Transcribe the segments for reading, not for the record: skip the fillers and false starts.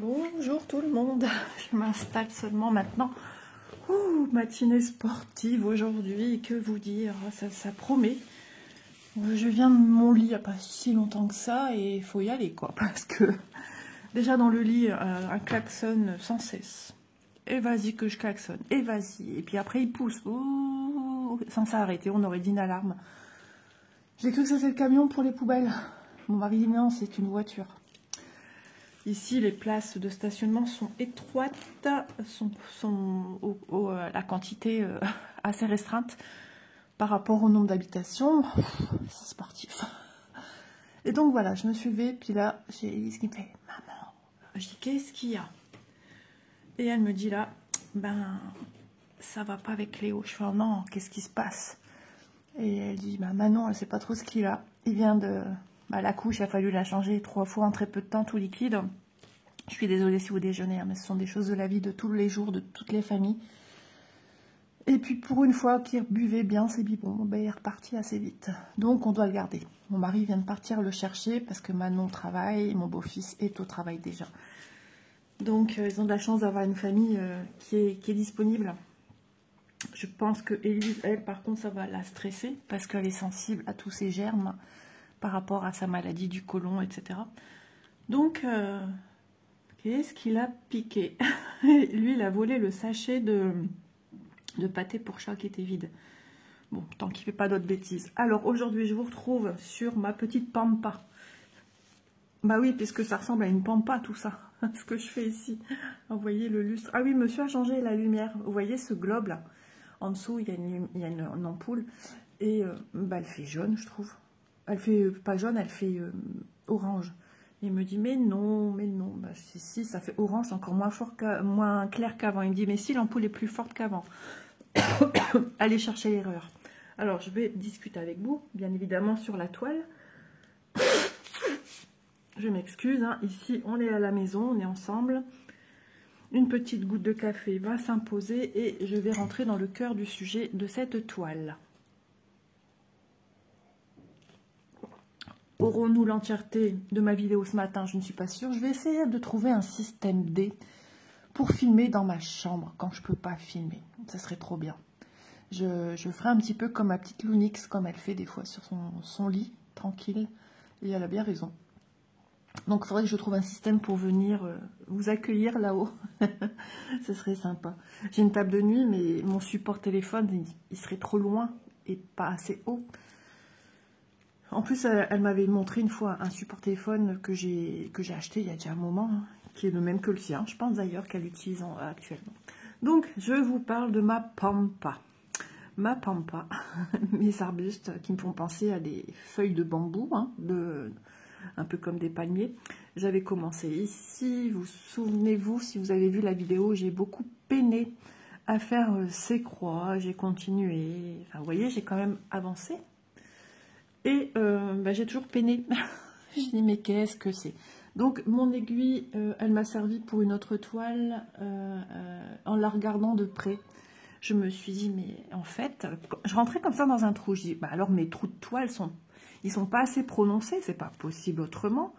Bonjour tout le monde, je m'installe seulement maintenant. Ouh, matinée sportive aujourd'hui, que vous dire, ça promet. Je viens de mon lit il n'y a pas si longtemps que ça et il faut y aller quoi, parce que déjà dans le lit, un klaxon sans cesse. Et vas-y que je klaxonne, et vas-y. Et puis après il pousse, ouh, sans s'arrêter, on aurait dit une alarme. J'ai cru que c'était le camion pour les poubelles. Mon mari dit non, c'est une voiture. Ici, les places de stationnement sont étroites, la quantité assez restreinte par rapport au nombre d'habitations. C'est sportif. Et donc voilà, je me suis levée, puis là, j'ai Elise qui me fait « Maman ». Je dis « Qu'est-ce qu'il y a ?» Et elle me dit là « Ben, ça va pas avec Léo ». Je fais oh « Non, qu'est-ce qui se passe ?» Et elle dit « Ben, Manon, elle sait pas trop ce qu'il a. Il vient de... la couche, il a fallu la changer 3 fois en très peu de temps, tout liquide. » Je suis désolée si vous déjeunez, hein, mais ce sont des choses de la vie de tous les jours, de toutes les familles. Et puis pour une fois qu'il buvait bien ses biberons, ben, il est reparti assez vite. Donc on doit le garder. Mon mari vient de partir le chercher parce que Manon travaille, mon beau-fils est au travail déjà. Donc ils ont de la chance d'avoir une famille qui est disponible. Je pense que Élise, elle, par contre, ça va la stresser parce qu'elle est sensible à tous ces germes par rapport à sa maladie du côlon, etc. Donc... qu'est-ce qu'il a piqué? Lui, il a volé le sachet de pâté pour chat qui était vide. Bon, tant qu'il ne fait pas d'autres bêtises. Alors, aujourd'hui, je vous retrouve sur ma petite pampa. Bah oui, puisque ça ressemble à une pampa, tout ça. Ce que je fais ici. Vous voyez le lustre. Ah oui, monsieur a changé la lumière. Vous voyez ce globe-là? En dessous, il y a une ampoule. Et bah, elle fait jaune, je trouve. Elle fait pas jaune, elle fait orange. Il me dit, mais non. Bah, si, ça fait orange, encore moins clair qu'avant. Il me dit, mais si, l'ampoule est plus forte qu'avant. Allez chercher l'erreur. Alors, je vais discuter avec vous, bien évidemment, sur la toile. Je m'excuse, hein. Ici, on est à la maison, on est ensemble. Une petite goutte de café va s'imposer et je vais rentrer dans le cœur du sujet de cette toile. Aurons-nous l'entièreté de ma vidéo ce matin? Je ne suis pas sûre. Je vais essayer de trouver un système D pour filmer dans ma chambre quand je ne peux pas filmer. Ça serait trop bien. Je ferai un petit peu comme ma petite Lounix, comme elle fait des fois sur son lit, tranquille. Et elle a bien raison. Donc il faudrait que je trouve un système pour venir vous accueillir là-haut. Ce serait sympa. J'ai une table de nuit, mais mon support téléphone, il serait trop loin et pas assez haut. En plus, elle m'avait montré une fois un support téléphone que j'ai acheté il y a déjà un moment, hein, qui est le même que le sien. Je pense d'ailleurs qu'elle l'utilise actuellement. Donc, je vous parle de ma pampa. Ma pampa, mes arbustes qui me font penser à des feuilles de bambou, hein, un peu comme des palmiers. J'avais commencé ici, vous souvenez-vous, si vous avez vu la vidéo, j'ai beaucoup peiné à faire ces croix, j'ai continué. Enfin, vous voyez, j'ai quand même avancé. Et bah, j'ai toujours peiné. Je dis, mais qu'est-ce que c'est? Donc, mon aiguille, elle m'a servi pour une autre toile en la regardant de près. Je me suis dit, mais en fait, je rentrais comme ça dans un trou. Je dis, bah alors mes trous de toile, ils sont pas assez prononcés, c'est pas possible autrement.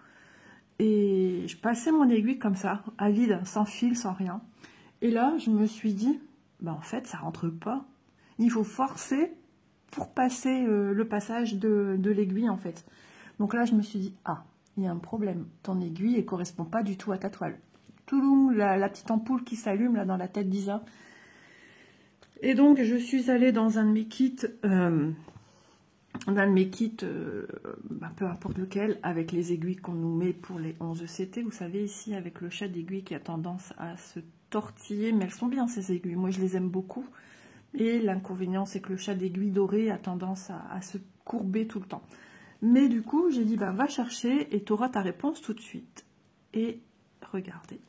Et je passais mon aiguille comme ça, à vide, sans fil, sans rien. Et là, je me suis dit, bah en fait, ça rentre pas. Il faut forcer pour passer le passage de l'aiguille en fait. Donc là je me suis dit, ah, il y a un problème, ton aiguille elle correspond pas du tout à ta toile. Touloum, la petite ampoule qui s'allume là dans la tête d'Isa. Et donc je suis allée dans un de mes kits, peu importe lequel, avec les aiguilles qu'on nous met pour les 11 CT, vous savez ici avec le chat d'aiguille qui a tendance à se tortiller, mais elles sont bien ces aiguilles, moi je les aime beaucoup. Et l'inconvénient, c'est que le chat d'aiguille doré a tendance à se courber tout le temps. Mais du coup, j'ai dit, bah, va chercher et tu auras ta réponse tout de suite. Et regardez.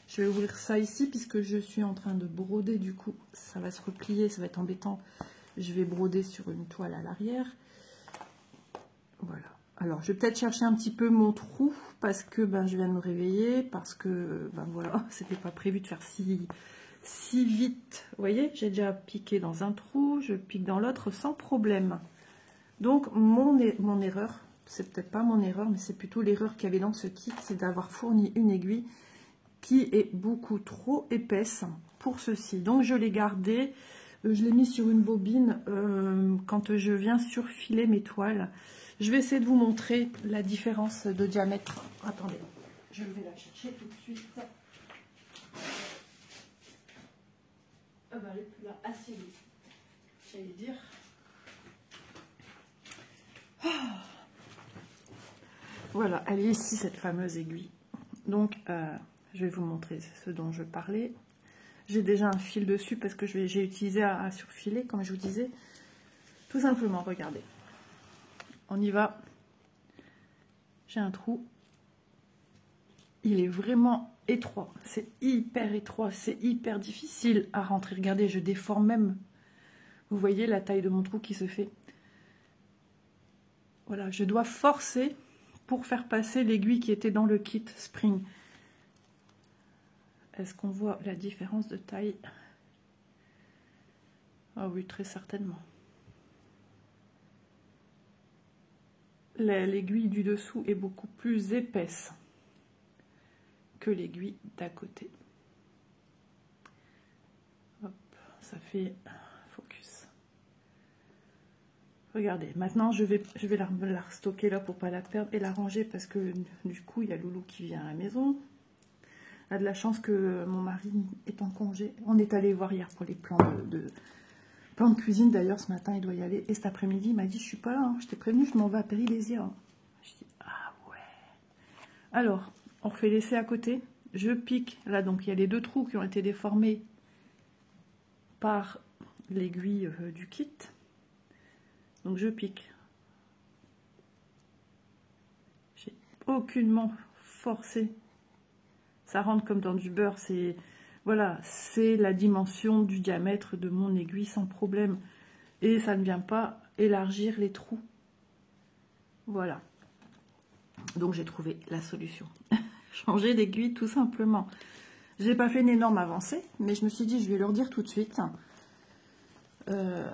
Je vais ouvrir ça ici puisque je suis en train de broder. Du coup, ça va se replier, ça va être embêtant. Je vais broder sur une toile à l'arrière. Voilà. Alors, je vais peut-être chercher un petit peu mon trou parce que ben, je viens de me réveiller. Parce que, ben voilà, c'était pas prévu de faire si vite. Vous voyez, j'ai déjà piqué dans un trou, je pique dans l'autre sans problème. Donc mon erreur, c'est peut-être pas mon erreur, mais c'est plutôt l'erreur qu'il y avait dans ce kit, c'est d'avoir fourni une aiguille qui est beaucoup trop épaisse pour ceci. Donc je l'ai gardée, je l'ai mis sur une bobine quand je viens surfiler mes toiles. Je vais essayer de vous montrer la différence de diamètre. Attendez, je vais la chercher tout de suite. Elle est plus là, assise, j'allais dire. Ah. Voilà, elle est ici, cette fameuse aiguille. Donc, je vais vous montrer ce dont je parlais. J'ai déjà un fil dessus parce que j'ai utilisé à surfiler, comme je vous disais. Tout simplement, regardez. On y va. J'ai un trou. Il est vraiment étroit. C'est hyper étroit. C'est hyper difficile à rentrer. Regardez, je déforme même. Vous voyez la taille de mon trou qui se fait. Voilà, je dois forcer pour faire passer l'aiguille qui était dans le kit Spring. Est-ce qu'on voit la différence de taille? Ah oui, très certainement. L'aiguille du dessous est beaucoup plus épaisse que l'aiguille d'à côté. Hop, ça fait focus. Regardez, maintenant je vais la restocker là pour pas la perdre et la ranger parce que du coup il y a Loulou qui vient à la maison. Elle a de la chance que mon mari est en congé. On est allé voir hier pour les plans plans de cuisine. D'ailleurs ce matin il doit y aller et cet après-midi il m'a dit je suis pas là, hein. Je t'ai prévenu, je m'en vais à Péry-Lésia. Je dis ah ouais. Alors on refait l'essai à côté. Je pique là, donc il y a les deux trous qui ont été déformés par l'aiguille du kit. Donc je pique. J'ai aucunement forcé. Ça rentre comme dans du beurre. C'est voilà, c'est la dimension du diamètre de mon aiguille sans problème. Et ça ne vient pas élargir les trous. Voilà. Donc j'ai trouvé la solution. Changer d'aiguille tout simplement. J'ai pas fait une énorme avancée, mais je me suis dit je vais leur dire tout de suite.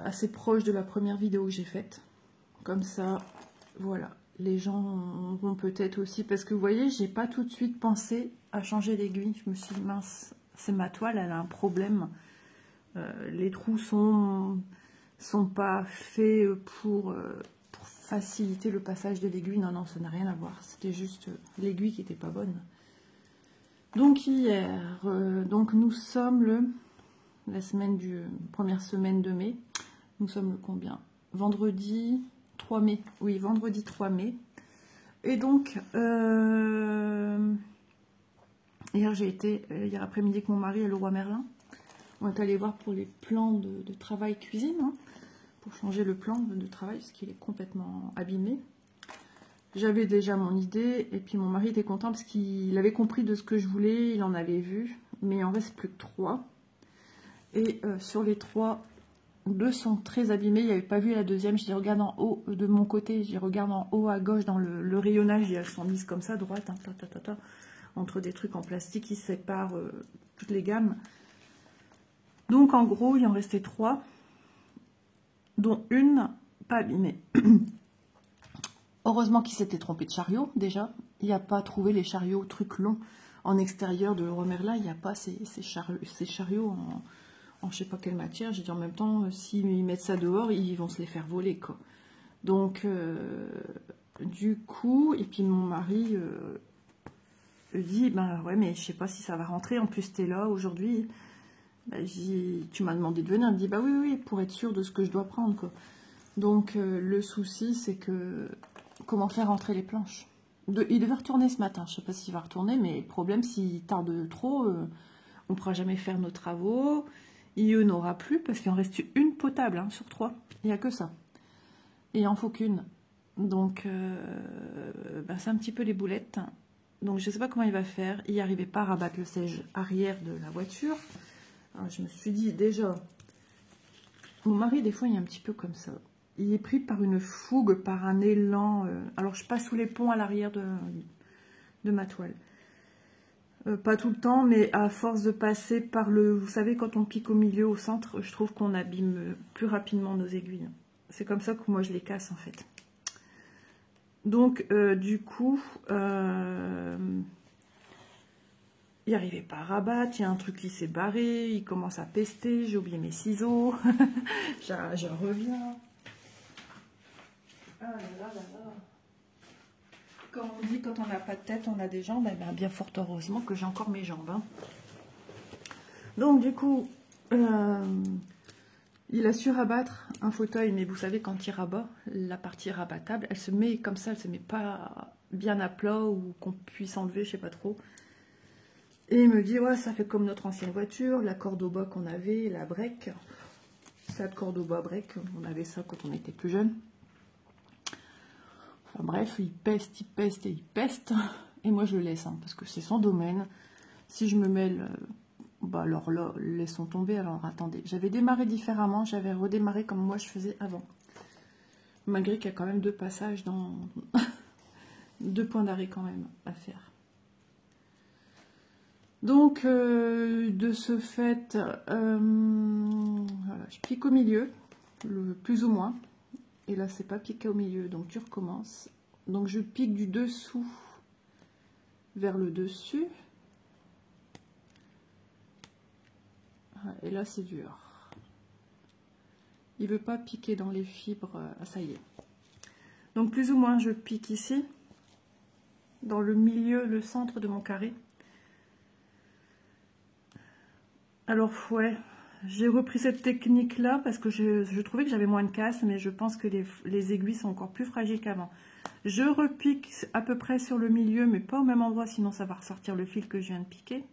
Assez proche de la première vidéo que j'ai faite. Comme ça, voilà. Les gens vont peut-être aussi, parce que vous voyez, j'ai pas tout de suite pensé à changer d'aiguille. Je me suis dit, mince, c'est ma toile, elle a un problème. Les trous sont pas faits pour faciliter le passage de l'aiguille. Non, non, ça n'a rien à voir. C'était juste l'aiguille qui n'était pas bonne. Donc hier, donc nous sommes la première semaine de mai. Nous sommes le combien? Vendredi 3 mai. Oui, vendredi 3 mai. Et donc, hier après-midi avec mon mari à Leroy Merlin. On est allé voir pour les plans de travail cuisine, hein, pour changer le plan de travail, parce qu'il est complètement abîmé. J'avais déjà mon idée, et puis mon mari était content parce qu'il avait compris de ce que je voulais, il en avait vu, mais il en reste plus que 3. Et sur les 3, 2 sont très abîmés. Il n'y avait pas vu la deuxième. Je les regarde en haut de mon côté. Je les regarde en haut à gauche dans le rayonnage. Elles sont mises comme ça, droite, hein, entre des trucs en plastique qui séparent toutes les gammes. Donc en gros, il en restait 3, dont une pas abîmée. Heureusement qu'il s'était trompé de chariot déjà. Il n'y a pas trouvé les chariots trucs longs en extérieur de Leroy Merlin. Il n'y a pas ces chariots en je sais pas quelle matière. J'ai dit en même temps, s'ils mettent ça dehors, ils vont se les faire voler, quoi. Donc, du coup, et puis mon mari dit, ben ouais, mais je sais pas si ça va rentrer. En plus, t'es là aujourd'hui. Ben, tu m'as demandé de venir. Il me dit, bah oui, oui, pour être sûr de ce que je dois prendre, quoi. Donc, le souci, c'est que comment faire rentrer les planches. Il devait retourner ce matin. Je sais pas s'il va retourner, mais le problème, s'il tarde trop, on ne pourra jamais faire nos travaux. Il n'y en aura plus parce qu'il en reste une potable hein, sur 3. Il n'y a que ça. Et il n'en faut qu'une. Donc, ben c'est un petit peu les boulettes. Donc, je ne sais pas comment il va faire. Il n'y arrivait pas à rabattre le siège arrière de la voiture. Alors, je me suis dit, déjà, mon mari, des fois, il est un petit peu comme ça. Il est pris par une fougue, par un élan. Alors, je passe sous les ponts à l'arrière de ma toile. Pas tout le temps, mais à force de passer par vous savez, quand on pique au milieu, au centre, je trouve qu'on abîme plus rapidement nos aiguilles. C'est comme ça que moi je les casse en fait. Donc, du coup, il n'arrivait pas à rabattre, il y a un truc qui s'est barré, il commence à pester, j'ai oublié mes ciseaux, je reviens. Ah là là là là. Comme on dit, quand on n'a pas de tête, on a des jambes, eh bien fort heureusement que j'ai encore mes jambes. Hein. Donc du coup, il a su rabattre un fauteuil, mais vous savez, quand il rabat, la partie rabattable, elle se met comme ça, elle se met pas bien à plat ou qu'on puisse enlever, je sais pas trop. Et il me dit, ouais, ça fait comme notre ancienne voiture, la corde au bas qu'on avait, la break. Cette corde au bas break, on avait ça quand on était plus jeune. Enfin bref, il peste et il peste. Et moi je le laisse, hein, parce que c'est son domaine. Si je me mêle, bah alors là, laissons tomber. Alors attendez, j'avais démarré différemment, j'avais redémarré comme moi je faisais avant. Malgré qu'il y a quand même 2 passages dans... 2 points d'arrêt quand même à faire. Donc, de ce fait, voilà, je pique au milieu, plus ou moins. Et là, c'est pas piqué au milieu, donc tu recommences. Donc, je pique du dessous vers le dessus. Et là, c'est dur. Il veut pas piquer dans les fibres. Ah, ça y est. Donc, plus ou moins, je pique ici, dans le milieu, le centre de mon carré. Alors, ouais, j'ai repris cette technique-là parce que je trouvais que j'avais moins de casse, mais je pense que les aiguilles sont encore plus fragiles qu'avant. Je repique à peu près sur le milieu, mais pas au même endroit, sinon ça va ressortir le fil que je viens de piquer.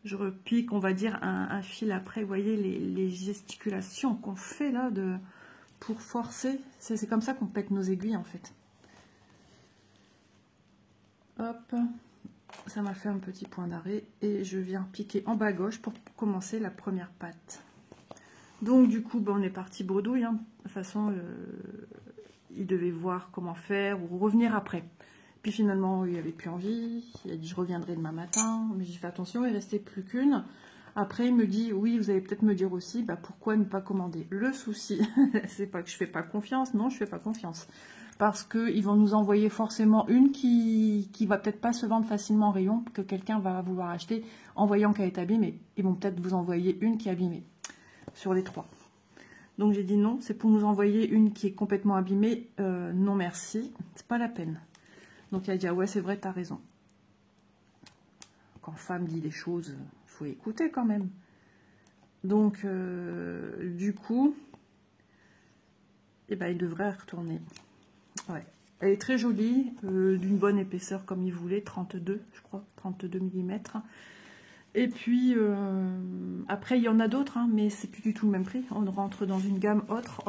Je repique, on va dire, un fil après. Vous voyez les gesticulations qu'on fait là pour forcer. C'est comme ça qu'on pète nos aiguilles, en fait. Hop. Ça m'a fait un petit point d'arrêt et je viens piquer en bas gauche pour commencer la première patte. Donc du coup, on est parti bredouille. Hein. De toute façon, il devait voir comment faire ou revenir après. Puis finalement, il n'avait plus envie. Il a dit, je reviendrai demain matin. Mais j'ai fait attention, il ne restait plus qu'une. Après, il me dit, oui, vous allez peut-être me dire aussi, bah, pourquoi ne pas commander. Le souci, c'est pas que je fais pas confiance. Non, je fais pas confiance. Parce qu'ils vont nous envoyer forcément une qui va peut-être pas se vendre facilement en rayon, que quelqu'un va vouloir acheter en voyant qu'elle est abîmée. Ils vont peut-être vous envoyer une qui est abîmée sur les 3. Donc j'ai dit non, c'est pour nous envoyer une qui est complètement abîmée. Non merci, c'est pas la peine. Donc il a dit ah ouais c'est vrai, t'as raison. Quand femme dit des choses, il faut écouter quand même. Donc du coup, eh ben, il devrait retourner. Ouais. Elle est très jolie, d'une bonne épaisseur comme il voulait, 32 je crois, 32 mm. Et puis, après il y en a d'autres, hein, mais c'est plus du tout le même prix. On rentre dans une gamme autre.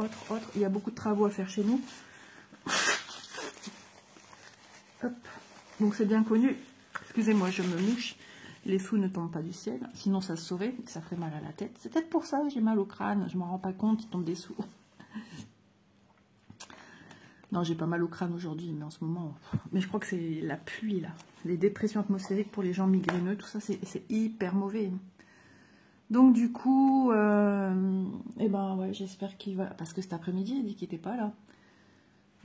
Il y a beaucoup de travaux à faire chez nous. Hop. Donc c'est bien connu. Excusez-moi, je me mouche. Les sous ne tombent pas du ciel, sinon ça se saurait, ça ferait mal à la tête. C'est peut-être pour ça que j'ai mal au crâne, je m'en rends pas compte, il tombe des sous. Non, j'ai pas mal au crâne aujourd'hui, mais en ce moment... Mais je crois que c'est la pluie, là. Les dépressions atmosphériques pour les gens migraineux, tout ça, c'est hyper mauvais. Donc, du coup, eh ben, ouais, j'espère qu'il va... Parce que cet après-midi, il dit qu'il n'était pas là.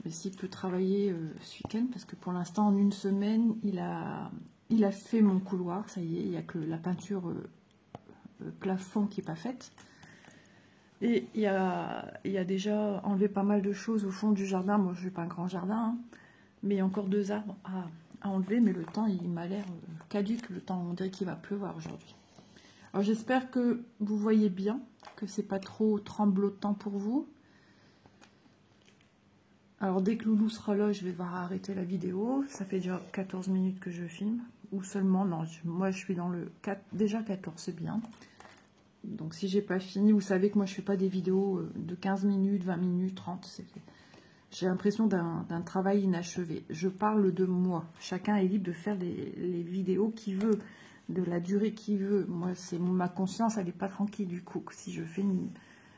Mais s'il peut travailler ce week-end, parce que pour l'instant, en une semaine, il a fait mon couloir, ça y est, il n'y a que la peinture plafond qui n'est pas faite. Et il a déjà enlevé pas mal de choses au fond du jardin. Moi, je n'ai pas un grand jardin, hein, mais il y a encore 2 arbres à enlever. Mais le temps, il m'a l'air caduque. Le temps, on dirait qu'il va pleuvoir aujourd'hui. Alors, j'espère que vous voyez bien, que c'est pas trop tremblotant pour vous. Alors, dès que Loulou sera là, je vais voir arrêter la vidéo. Ça fait déjà 14 minutes que je filme. Ou seulement, non, moi, je suis dans le 4, déjà 14, c'est bien. Donc si j'ai pas fini, vous savez que moi je fais pas des vidéos de 15 minutes, 20 minutes, 30. J'ai l'impression d'un travail inachevé. Je parle de moi. Chacun est libre de faire les vidéos qu'il veut, de la durée qu'il veut. Moi, c'est ma conscience, elle n'est pas tranquille du coup. Si je fais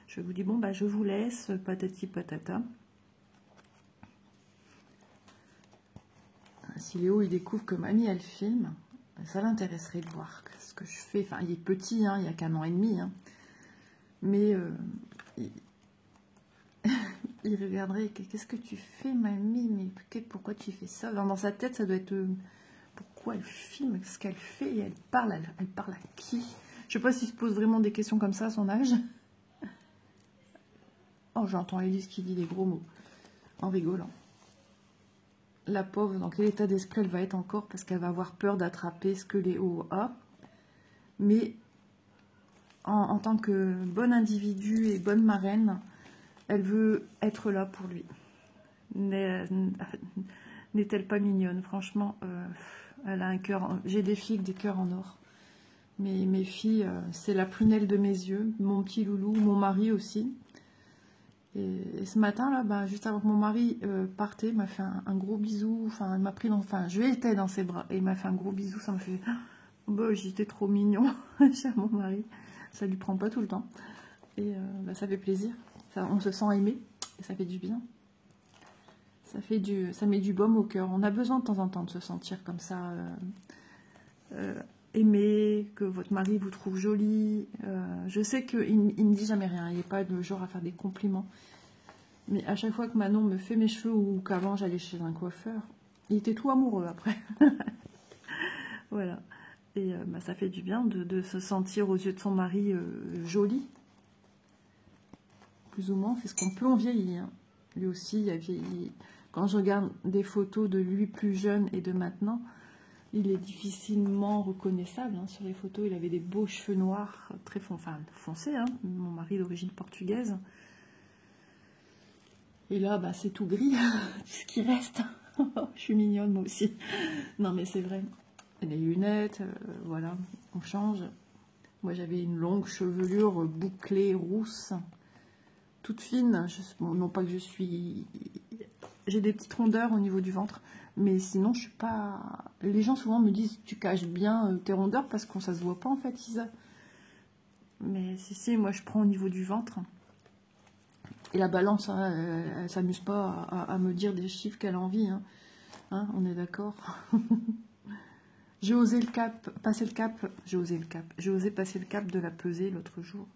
je vous dis, bon, bah je vous laisse, patati patata. Si Léo, il découvre que mamie, elle filme, ça l'intéresserait de voir ce que je fais. Enfin, il est petit, hein, il n'y a qu'un an et demi. Hein. Mais il regarderait, qu'est-ce que tu fais, mamie? Mais pourquoi tu fais ça? Dans sa tête, ça doit être... pourquoi elle filme? Ce qu'elle fait? Et elle parle à qui? Je sais pas s'il se pose vraiment des questions comme ça à son âge. Oh, j'entends Élise qui dit des gros mots, en rigolant. La pauvre, dans quel état d'esprit elle va être encore? Parce qu'elle va avoir peur d'attraper ce que Léo a. Mais en tant que bonne individu et bonne marraine, elle veut être là pour lui. N'est-elle pas mignonne? Franchement, elle a un cœur. J'ai des filles avec des cœurs en or. Mais mes filles, c'est la prunelle de mes yeux. Mon petit loulou, mon mari aussi. Et ce matin, là, bah, juste avant que mon mari partait, il m'a fait un gros bisou. Enfin, il m'a pris dans... Enfin, je étais dans ses bras. Et il m'a fait un gros bisou. Ça me fait... Bah, j'étais trop mignon chez mon mari. Ça lui prend pas tout le temps. Et bah, ça fait plaisir. On se sent aimé. Et ça fait du bien. Ça met du baume au cœur. On a besoin de temps en temps de se sentir comme ça, aimé, que votre mari vous trouve jolie. Je sais qu'il ne me dit jamais rien. Il n'est pas le genre à faire des compliments. Mais à chaque fois que Manon me fait mes cheveux ou qu'avant j'allais chez un coiffeur, il était tout amoureux après. Voilà. Et bah, ça fait du bien de se sentir aux yeux de son mari jolie. Plus ou moins, on fait ce qu'on peut, on vieillit. Hein. Lui aussi, il a vieilli. Quand je regarde des photos de lui plus jeune et de maintenant, il est difficilement reconnaissable. Hein. Sur les photos, il avait des beaux cheveux noirs, très foncés. Hein. Mon mari d'origine portugaise. Et là, bah, c'est tout gris, ce qui reste. Je suis mignonne, moi aussi. Non, mais c'est vrai. Et les lunettes, voilà, on change. Moi, j'avais une longue chevelure bouclée, rousse, toute fine. Bon, non pas que je suis... J'ai des petites rondeurs au niveau du ventre, mais sinon, je suis pas... Les gens souvent me disent, tu caches bien tes rondeurs, parce que ça se voit pas, en fait, Isa. Mais si, moi, je prends au niveau du ventre. Et la balance, hein, elle s'amuse pas à me dire des chiffres qu'elle a envie. Hein, on est d'accord. J'ai osé passer le cap. J'ai osé passer le cap de la pesée l'autre jour.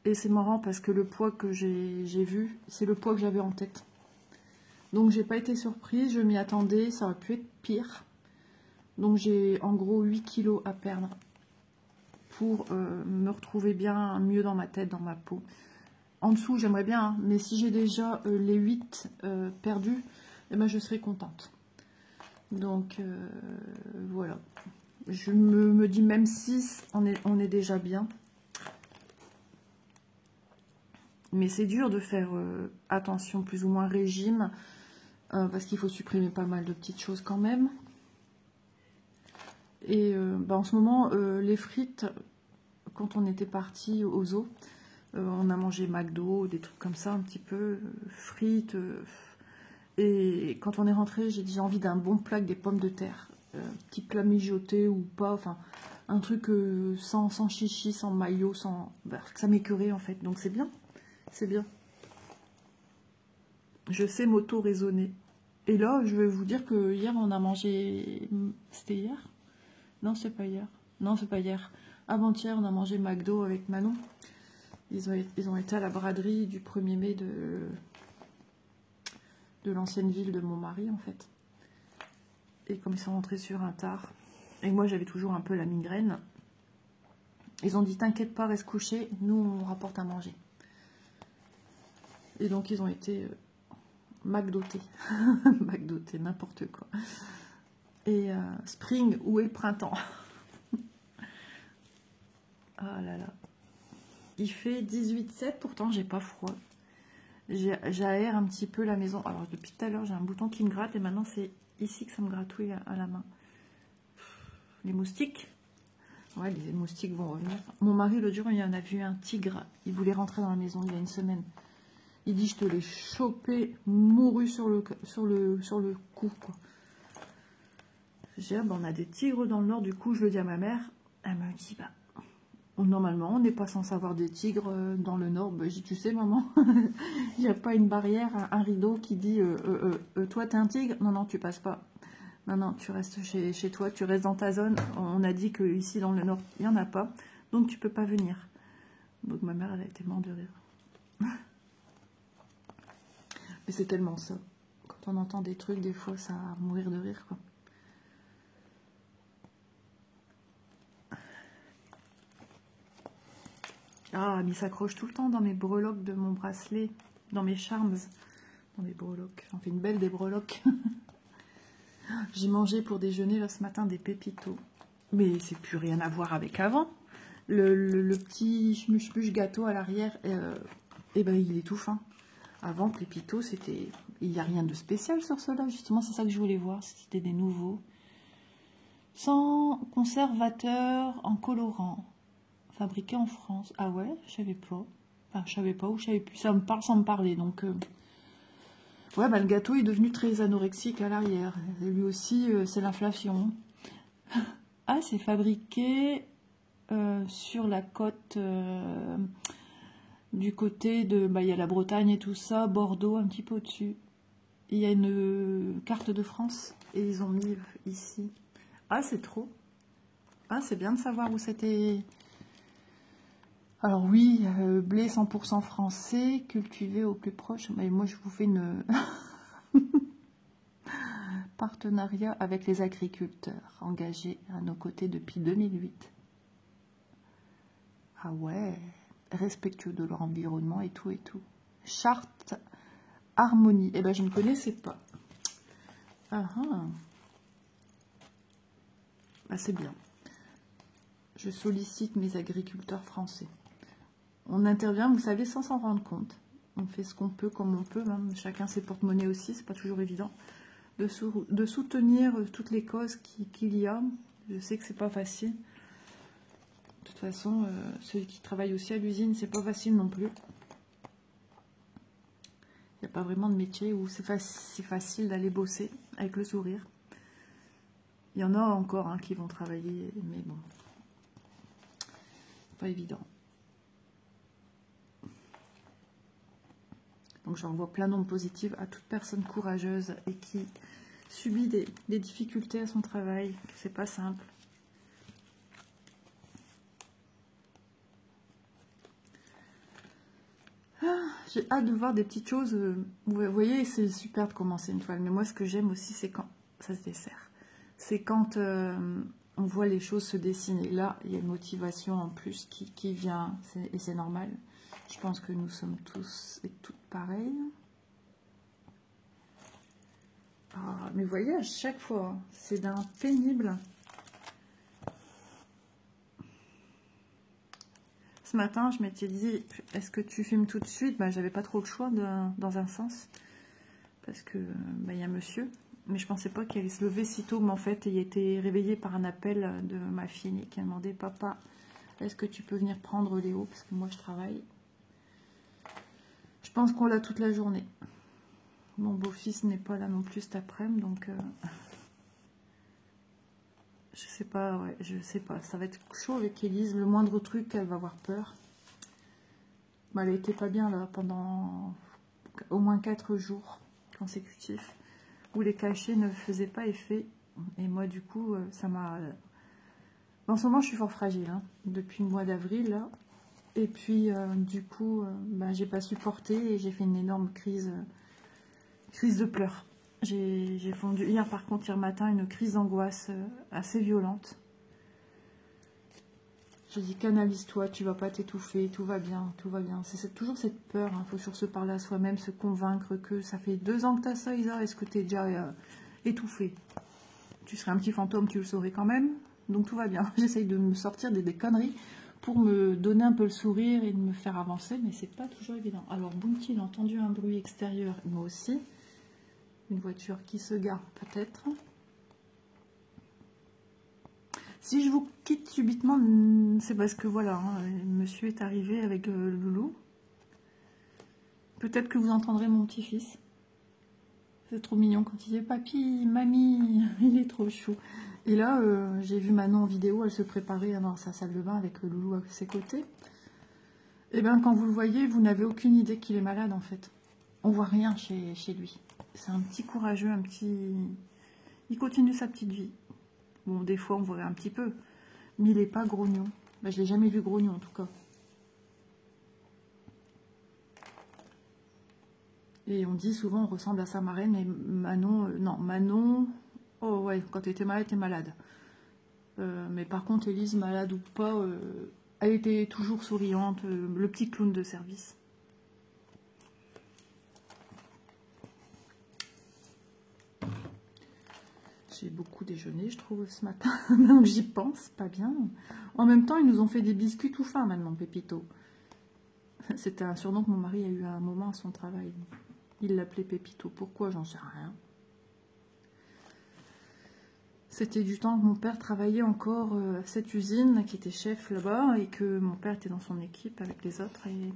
Et c'est marrant parce que le poids que j'ai vu, c'est le poids que j'avais en tête. Donc j'ai pas été surprise, je m'y attendais, ça aurait pu être pire. Donc j'ai en gros 8 kilos à perdre pour me retrouver bien mieux dans ma tête, dans ma peau. En dessous, j'aimerais bien, hein, mais si j'ai déjà les 8 perdus, eh ben, je serai contente. Donc, voilà. Je me dis même 6, on est déjà bien. Mais c'est dur de faire attention, plus ou moins régime, parce qu'il faut supprimer pas mal de petites choses quand même. Et bah, en ce moment, les frites, quand on était parti au zoo, on a mangé McDo, des trucs comme ça, un petit peu, frites. Et quand on est rentré, j'ai dit j'ai envie d'un bon plat avec des pommes de terre. Petit plat mijoté ou pas, enfin, un truc sans chichi, sans maillot, sans... Bah, que ça m'écœurait en fait, donc c'est bien. C'est bien. Je sais m'auto-raisonner. Et là, je vais vous dire que hier, on a mangé... C'était hier? Non, c'est pas hier. Non, c'est pas hier. Avant-hier, on a mangé McDo avec Manon. Ils ont été à la braderie du 1er mai de l'ancienne ville de mon mari, en fait. Et comme ils sont rentrés sur un tard, et moi, j'avais toujours un peu la migraine, ils ont dit, t'inquiète pas, reste couché, nous, on rapporte à manger. Et donc, ils ont été McDotés. McDotés, n'importe quoi. Et Spring, où est le printemps? Ah là là. Il fait 18,7, pourtant, j'ai pas froid. J'aère un petit peu la maison. Alors, depuis tout à l'heure, j'ai un bouton qui me gratte, et maintenant, c'est ici que ça me gratouille à la main. Les moustiques. Ouais, les moustiques vont revenir. Mon mari, l'autre jour, il en a vu un tigre. Il voulait rentrer dans la maison il y a une semaine. Il dit, je te l'ai chopé, mouru sur le cou, quoi. J'ai dit, ah, bah, on a des tigres dans le nord, du coup, je le dis à ma mère. Elle me dit, bah, normalement, on n'est pas censé avoir des tigres dans le nord. Bah, je dis, tu sais, maman, il n'y a pas une barrière, un rideau qui dit, toi, t'es un tigre? Non, non, tu passes pas. Non, non, tu restes chez toi, tu restes dans ta zone. On a dit qu'ici, dans le nord, il n'y en a pas. Donc, tu peux pas venir. Donc, ma mère, elle a été morte de rire. Et c'est tellement ça. Quand on entend des trucs, des fois, ça va mourir de rire, quoi. Ah, mais il s'accroche tout le temps dans mes breloques de mon bracelet, dans mes charms, dans mes breloques. J'en fais une belle des breloques. J'ai mangé pour déjeuner là ce matin des pépitos. Mais c'est plus rien à voir avec avant. Le petit schmuche gâteau à l'arrière, eh ben, il est tout fin. Avant, Pépito, c'était... Il n'y a rien de spécial sur cela. Justement, c'est ça que je voulais voir. C'était des nouveaux. Sans conservateur en colorant. Fabriqué en France. Ah ouais, je savais pas. Enfin, je savais pas ou je savais plus. Ça me parle sans me parler. Donc, ouais, bah, le gâteau est devenu très anorexique à l'arrière. Lui aussi, c'est l'inflation. Ah, c'est fabriqué sur la côte du côté de... Bah, il y a la Bretagne et tout ça, Bordeaux un petit peu au-dessus. Il y a une carte de France et ils ont mis ici. Ah, c'est trop. Ah, c'est bien de savoir où c'était. Alors oui, blé 100% français, cultivé au plus proche. Mais moi, je vous fais une... partenariat avec les agriculteurs engagés à nos côtés depuis 2008. Ah ouais, respectueux de leur environnement et tout et tout. Charte harmonie. Eh ben, je ne connaissais pas. Ah ah. Ah, c'est bien. Je sollicite mes agriculteurs français. On intervient, vous savez, sans s'en rendre compte. On fait ce qu'on peut, comme on peut. Hein. Chacun ses porte-monnaies aussi, c'est pas toujours évident. De soutenir toutes les causes qu'il y a. Je sais que c'est pas facile. De toute façon, ceux qui travaillent aussi à l'usine, c'est pas facile non plus. Il n'y a pas vraiment de métier où c'est facile d'aller bosser avec le sourire. Il y en a encore hein, qui vont travailler, mais bon, pas évident. Donc j'envoie plein d'ondes positives à toute personne courageuse et qui subit des difficultés à son travail. C'est pas simple. Ah, j'ai hâte de voir des petites choses. Vous voyez, c'est super de commencer une toile. Mais moi, ce que j'aime aussi, c'est quand ça se dessert. C'est quand on voit les choses se dessiner. Là, il y a une motivation en plus qui vient. Et c'est normal. Je pense que nous sommes tous et toutes pareilles. Ah, mais vous voyez, à chaque fois, c'est d'un pénible. Ce matin, je m'étais dit, est-ce que tu filmes tout de suite? Bah, j'avais pas trop le choix dans un sens. Parce que bah, y a monsieur. Mais je pensais pas qu'il allait se lever si tôt. Mais en fait, il a été réveillé par un appel de ma fille qui a demandé, papa, est-ce que tu peux venir prendre Léo? Parce que moi, je travaille. Je pense qu'on l'a toute la journée. Mon beau-fils n'est pas là non plus cet après-midi, donc je sais pas, ouais, je sais pas. Ça va être chaud avec Élise. Le moindre truc, elle va avoir peur. Bah, elle était pas bien là pendant au moins 4 jours consécutifs où les cachets ne faisaient pas effet. Et moi, du coup, ça m'a... En ce moment, je suis fort fragile, hein, depuis le mois d'avril, là. Et puis, du coup, bah, j'ai pas supporté et j'ai fait une énorme crise de pleurs. J'ai fondu hier, par contre, hier matin, une crise d'angoisse assez violente. J'ai dit, canalise-toi, tu vas pas t'étouffer, tout va bien, tout va bien. C'est toujours cette peur, il faut toujours se parler à soi-même, se convaincre que ça fait 2 ans que tu as ça, Isa, est-ce que tu es déjà étouffé? Tu serais un petit fantôme, tu le saurais quand même, donc tout va bien. J'essaye de me sortir des conneries pour me donner un peu le sourire et de me faire avancer, mais c'est pas toujours évident. Alors, Bounty, a entendu un bruit extérieur, moi aussi. Une voiture qui se gare peut-être. Si je vous quitte subitement, c'est parce que voilà, hein, monsieur est arrivé avec le loulou. Peut-être que vous entendrez mon petit-fils. C'est trop mignon quand il dit papy, mamie, il est trop chou. Et là, j'ai vu Manon en vidéo, elle se préparait dans sa salle de bain avec le loulou à ses côtés. Et bien quand vous le voyez, vous n'avez aucune idée qu'il est malade en fait. On voit rien chez lui. C'est un petit courageux, un petit... Il continue sa petite vie. Bon, des fois, on voit un petit peu. Mais il n'est pas grognon. Ben, je ne l'ai jamais vu grognon, en tout cas. Et on dit souvent on ressemble à sa marraine, mais Manon, non, Manon, oh ouais, quand elle était malade, elle était malade. Mais par contre, Élise, malade ou pas, elle était toujours souriante, le petit clown de service. J'ai beaucoup déjeuné, je trouve, ce matin. Maintenant que j'y pense, pas bien. En même temps, ils nous ont fait des biscuits tout fins maintenant, Pépito. C'était un surnom que mon mari a eu à un moment à son travail. Il l'appelait Pépito. Pourquoi? J'en sais rien. C'était du temps que mon père travaillait encore à cette usine, qui était chef là-bas, et que mon père était dans son équipe avec les autres, et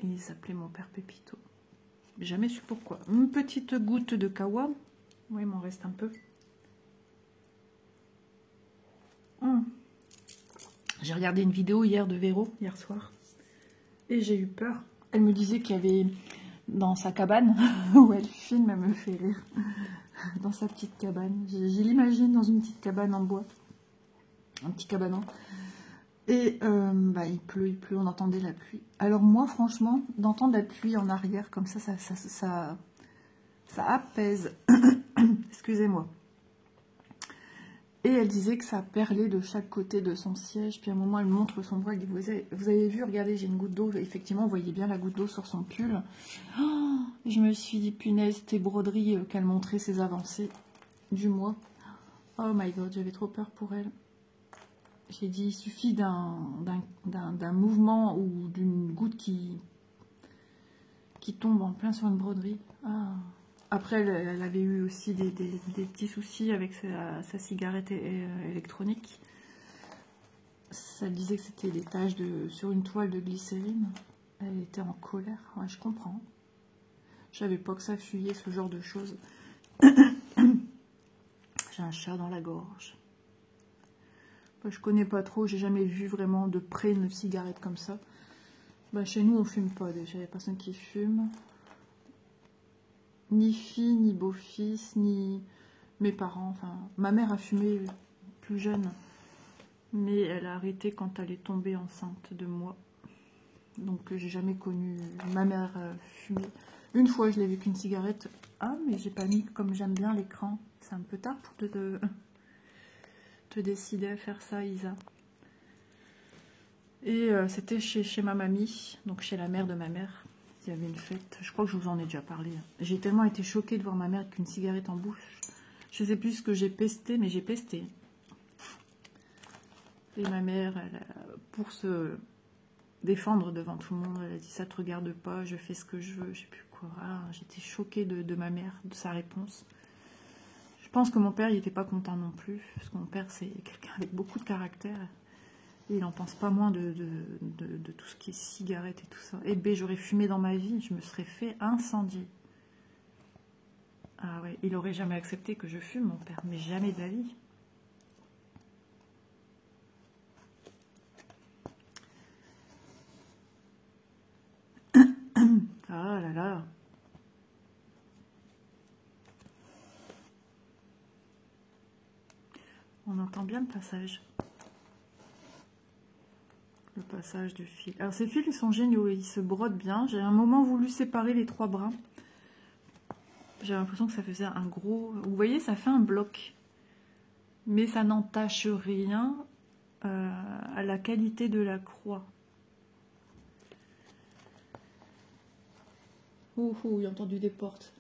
ils s'appelaient mon père Pépito. J'ai jamais su pourquoi. Une petite goutte de kawa. Oui, il m'en reste un peu. J'ai regardé une vidéo hier de Véro, hier soir, et j'ai eu peur. Elle me disait qu'il y avait dans sa cabane, où elle filme, elle me fait rire, dans sa petite cabane. Je l'imagine dans une petite cabane en bois, un petit cabanon. Et bah, il pleut, on entendait la pluie. Alors moi, franchement, d'entendre la pluie en arrière, comme ça apaise. Excusez-moi. Et elle disait que ça perlait de chaque côté de son siège. Puis à un moment, elle montre son bras. Elle dit, vous avez vu, regardez, j'ai une goutte d'eau. Effectivement, vous voyez bien la goutte d'eau sur son pull. Oh, je me suis dit, punaise, tes broderies qu'elle montrait ses avancées du mois. Oh my god, j'avais trop peur pour elle. J'ai dit, il suffit d'un mouvement ou d'une goutte qui tombe en plein sur une broderie. Ah. Après, elle avait eu aussi des petits soucis avec sa cigarette électronique. Ça disait que c'était des taches sur une toile de glycérine. Elle était en colère. Ouais, je comprends. Je savais pas que ça fuyait, ce genre de choses. J'ai un chat dans la gorge. Bah, je connais pas trop. J'ai jamais vu vraiment de près une cigarette comme ça. Bah, chez nous, on fume pas déjà. Il n'y a personne qui fume. Ni fille, ni beau-fils, ni mes parents. Enfin, ma mère a fumé plus jeune, mais elle a arrêté quand elle est tombée enceinte de moi. Donc, j'ai jamais connu ma mère fumer. Une fois, je l'ai vu qu'une cigarette. Ah, mais j'ai pas mis comme j'aime bien l'écran. C'est un peu tard pour te décider à faire ça, Isa. Et c'était chez ma mamie, donc chez la mère de ma mère. Il y avait une fête, je crois que je vous en ai déjà parlé. J'ai tellement été choquée de voir ma mère avec une cigarette en bouche. Je sais plus ce que j'ai pesté, mais j'ai pesté. Et ma mère, pour se défendre devant tout le monde, elle a dit, ça te regarde pas, je fais ce que je veux, je sais plus quoi. Ah, j'étais choquée de ma mère, de sa réponse. Je pense que mon père, il n'était pas content non plus, parce que mon père, c'est quelqu'un avec beaucoup de caractère. Et il n'en pense pas moins de tout ce qui est cigarette et tout ça. Et B, j'aurais fumé dans ma vie, je me serais fait incendier. Ah ouais, il aurait jamais accepté que je fume, mon père, mais jamais de la vie. Ah là là. On entend bien le passage. Le passage du fil. Alors ces fils, ils sont géniaux, ils se brodent bien. J'ai un moment voulu séparer les trois brins. J'ai l'impression que ça faisait un gros... Vous voyez, ça fait un bloc. Mais ça n'entache rien à la qualité de la croix. Oh, oh, il a entendu des portes.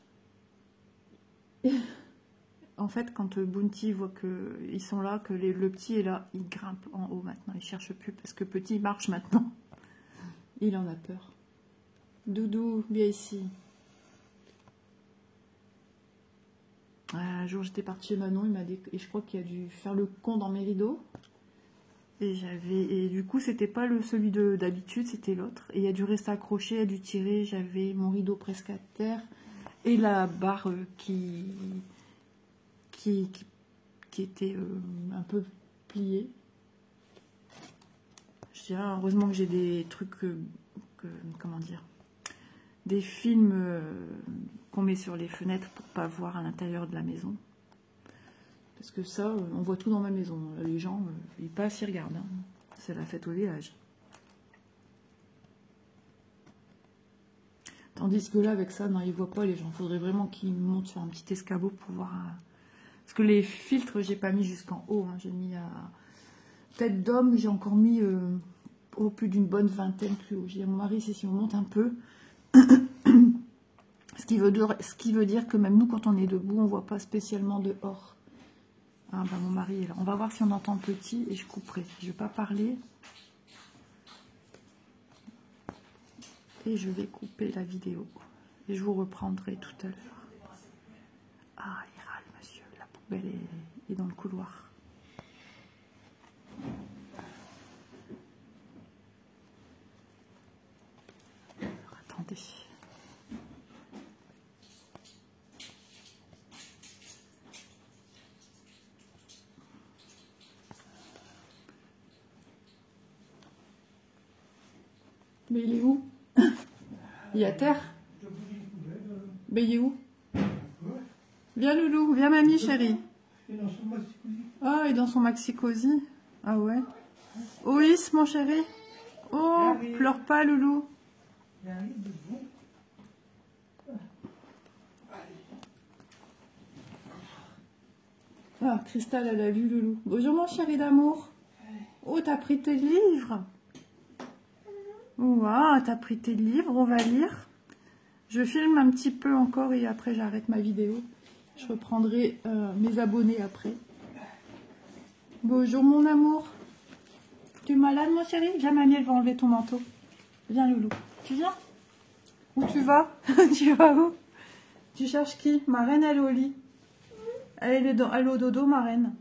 En fait, quand Bounty voit qu'ils sont là, que le petit est là, il grimpe en haut maintenant. Il cherche plus parce que petit marche maintenant. Il en a peur. Doudou, viens ici. Un jour, j'étais partie chez Manon, il m'a dit, et je crois qu'il a dû faire le con dans mes rideaux. Et du coup, c'était pas celui d'habitude, c'était l'autre. Et il a dû rester accroché, il a dû tirer. J'avais mon rideau presque à terre et la barre qui était un peu pliée. Je dirais, heureusement que j'ai des trucs, comment dire, des films qu'on met sur les fenêtres pour pas voir à l'intérieur de la maison. Parce que ça, on voit tout dans ma maison. Les gens, ils passent, ils regardent. Hein. C'est la fête au village. Tandis que là, avec ça, non, ils voient pas les gens. Il faudrait vraiment qu'ils montent sur un petit escabeau pour voir. Parce que les filtres, j'ai pas mis jusqu'en haut. Hein. J'ai mis à tête d'homme, j'ai encore mis au plus d'une bonne vingtaine plus haut. J'ai dit à mon mari, c'est si on monte un peu. Ce qui veut dire que même nous, quand on est debout, on voit pas spécialement dehors. Ah, ben, mon mari est là. On va voir si on entend petit et je couperai. Je vais pas parler. Et je vais couper la vidéo. Et je vous reprendrai tout à l'heure. Ah, il râle, monsieur. La poubelle est dans le couloir. Alors, attendez. Mais il est où? Il est à terre? Mais il est où? Viens Loulou, viens mamie chérie. Ah, il est dans son maxi-cosy. Ah ouais. Oui, mon chéri. Oh, pleure pas Loulou. Ah, Cristal, elle a vu Loulou. Bonjour mon chéri d'amour. Oh, t'as pris tes livres. Ouah, t'as pris tes livres, on va lire. Je filme un petit peu encore et après j'arrête ma vidéo. Je reprendrai mes abonnés après. Bonjour mon amour. Tu es malade mon chéri? Viens mamie, elle va enlever ton manteau. Viens Loulou. Tu viens? Où tu vas? Tu vas où? Tu cherches qui? Ma reine, elle est au lit. Elle est au dodo, ma reine.